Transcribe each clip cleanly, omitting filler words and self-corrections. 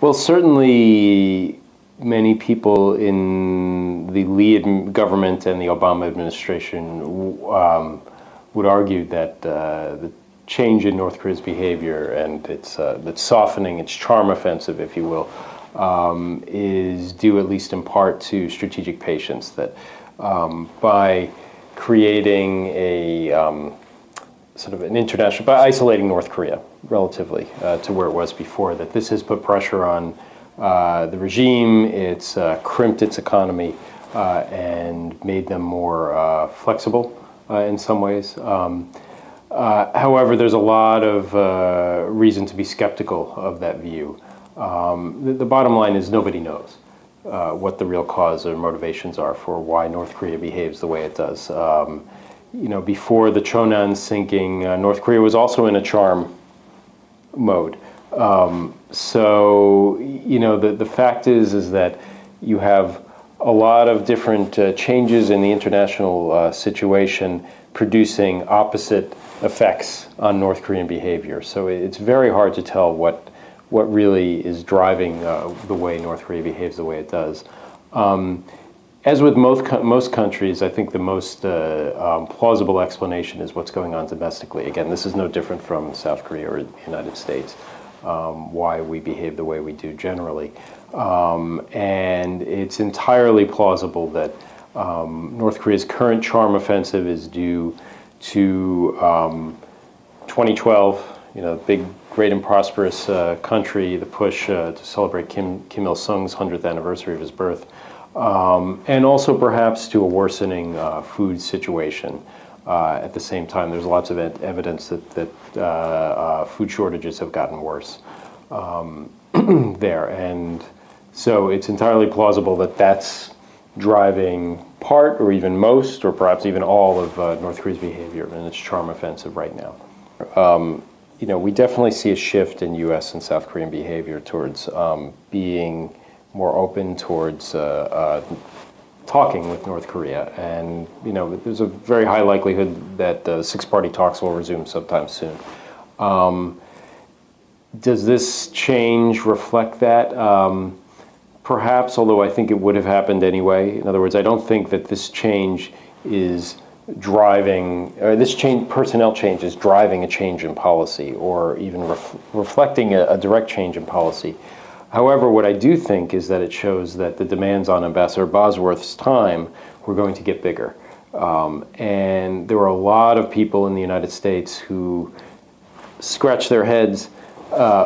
Well, certainly many people in the Lee government and the Obama administration would argue that the change in North Korea's behavior and its softening, its charm offensive, if you will, is due at least in part to strategic patience, that by creating a sort of an international, by isolating North Korea relatively to where it was before, that this has put pressure on the regime, it's crimped its economy and made them more flexible in some ways. However, there's a lot of reason to be skeptical of that view. The bottom line is nobody knows what the real cause or motivations are for why North Korea behaves the way it does. You know, before the Chonan sinking, North Korea was also in a charm mode. So, you know, the fact is that you have a lot of different changes in the international situation producing opposite effects on North Korean behavior. So it's very hard to tell what really is driving the way North Korea behaves the way it does. As with most countries, I think the most plausible explanation is what's going on domestically. Again, this is no different from South Korea or the United States, why we behave the way we do generally. And it's entirely plausible that North Korea's current charm offensive is due to 2012, you know, big, great and prosperous country, the push to celebrate Kim Il-sung's 100th anniversary of his birth. And also perhaps to a worsening food situation. At the same time, there's lots of evidence that food shortages have gotten worse there. And so it's entirely plausible that that's driving part or even most or perhaps even all of North Korea's behavior and its charm offensive right now. You know, we definitely see a shift in U.S. and South Korean behavior towards being more open towards talking with North Korea. And, you know, there's a very high likelihood that the six-party talks will resume sometime soon. Does this change reflect that? Perhaps, although I think it would have happened anyway. In other words, I don't think that this change is driving, or this personnel change is driving a change in policy or even reflecting a direct change in policy. However, what I do think is that it shows that the demands on Ambassador Bosworth's time were going to get bigger. And there were a lot of people in the United States who scratched their heads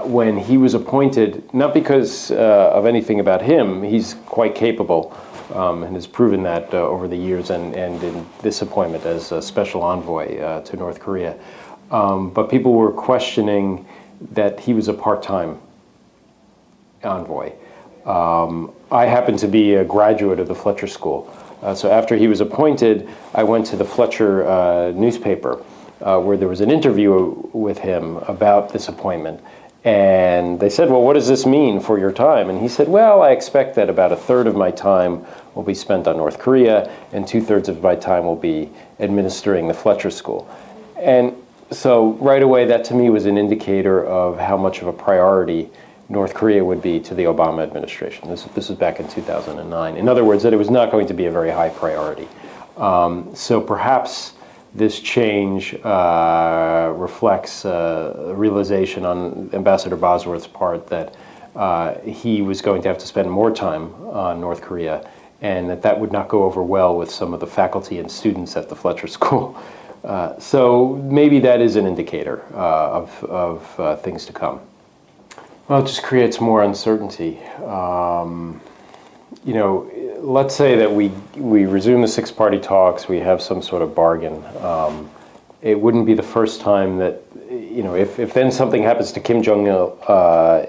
when he was appointed, not because of anything about him. He's quite capable and has proven that over the years and in this appointment as a special envoy to North Korea. But people were questioning that he was a part-time envoy. I happen to be a graduate of the Fletcher School. So after he was appointed, I went to the Fletcher newspaper where there was an interview with him about this appointment. And they said, well, what does this mean for your time? And he said, well, I expect that about a third of my time will be spent on North Korea and 2/3 of my time will be administering the Fletcher School. And so right away, that to me was an indicator of how much of a priority North Korea would be to the Obama administration. This was back in 2009. In other words, that it was not going to be a very high priority. So perhaps this change reflects a realization on Ambassador Bosworth's part that he was going to have to spend more time on North Korea and that would not go over well with some of the faculty and students at the Fletcher School. So maybe that is an indicator of things to come. Well, it just creates more uncertainty. You know, let's say that we resume the six-party talks, we have some sort of bargain. It wouldn't be the first time that, you know, if then something happens to Kim Jong-il,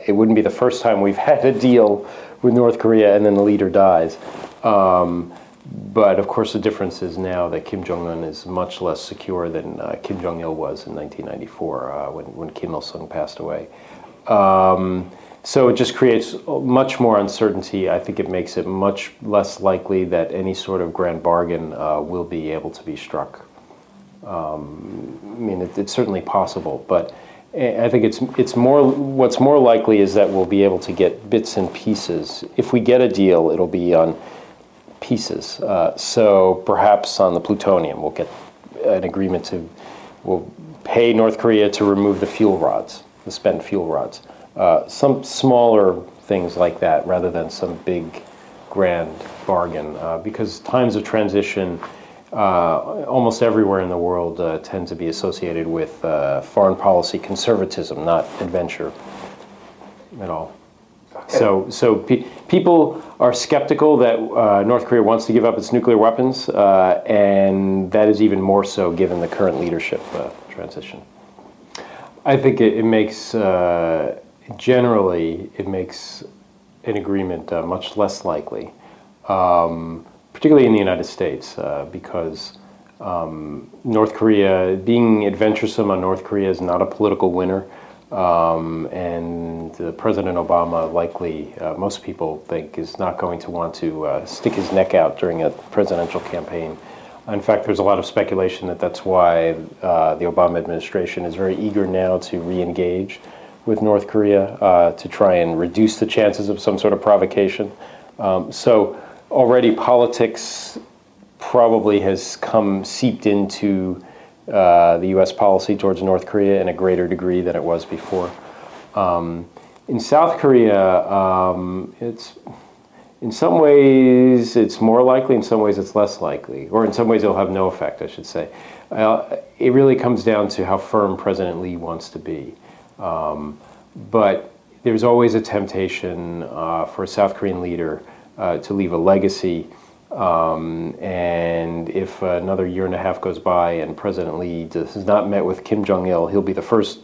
it wouldn't be the first time we've had a deal with North Korea and then the leader dies. But of course the difference is now that Kim Jong-un is much less secure than Kim Jong-il was in 1994 when Kim Il-sung passed away. So it just creates much more uncertainty. I think it makes it much less likely that any sort of grand bargain will be able to be struck. I mean, it's certainly possible, but I think it's more, what's more likely is that we'll be able to get bits and pieces. If we get a deal, it'll be on pieces. So perhaps on the plutonium, we'll get an agreement to, we'll pay North Korea to remove the fuel rods, the spent fuel rods. Some smaller things like that rather than some big grand bargain, because times of transition almost everywhere in the world tend to be associated with foreign policy conservatism, not adventure at all. Okay. So people are skeptical that North Korea wants to give up its nuclear weapons, and that is even more so given the current leadership transition. I think it makes, generally, it makes an agreement much less likely. Particularly in the United States, because North Korea, being adventuresome on North Korea is not a political winner, and President Obama likely, most people think, is not going to want to stick his neck out during a presidential campaign. In fact, there's a lot of speculation that that's why the Obama administration is very eager now to re-engage with North Korea to try and reduce the chances of some sort of provocation. So already politics probably has seeped into the U.S. policy towards North Korea in a greater degree than it was before. In South Korea, it's, in some ways it's more likely, in some ways it's less likely, or in some ways it'll have no effect, I should say. It really comes down to how firm President Lee wants to be. But there's always a temptation for a South Korean leader to leave a legacy, and if another year and a half goes by and President Lee has not met with Kim Jong-il, he'll be the first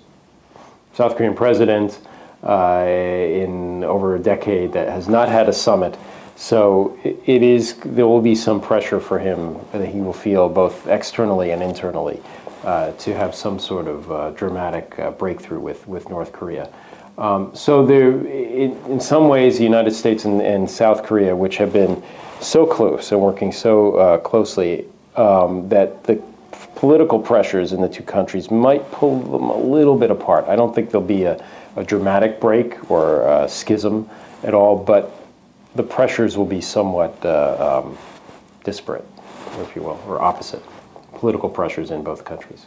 South Korean president in over a decade that has not had a summit. So there will be some pressure for him that he will feel both externally and internally to have some sort of dramatic breakthrough with North Korea. So in some ways, the United States and South Korea, which have been so close and working so closely, that the political pressures in the two countries might pull them a little bit apart. I don't think there'll be a dramatic break or a schism at all, but the pressures will be somewhat disparate, if you will, or opposite. Political pressures in both countries.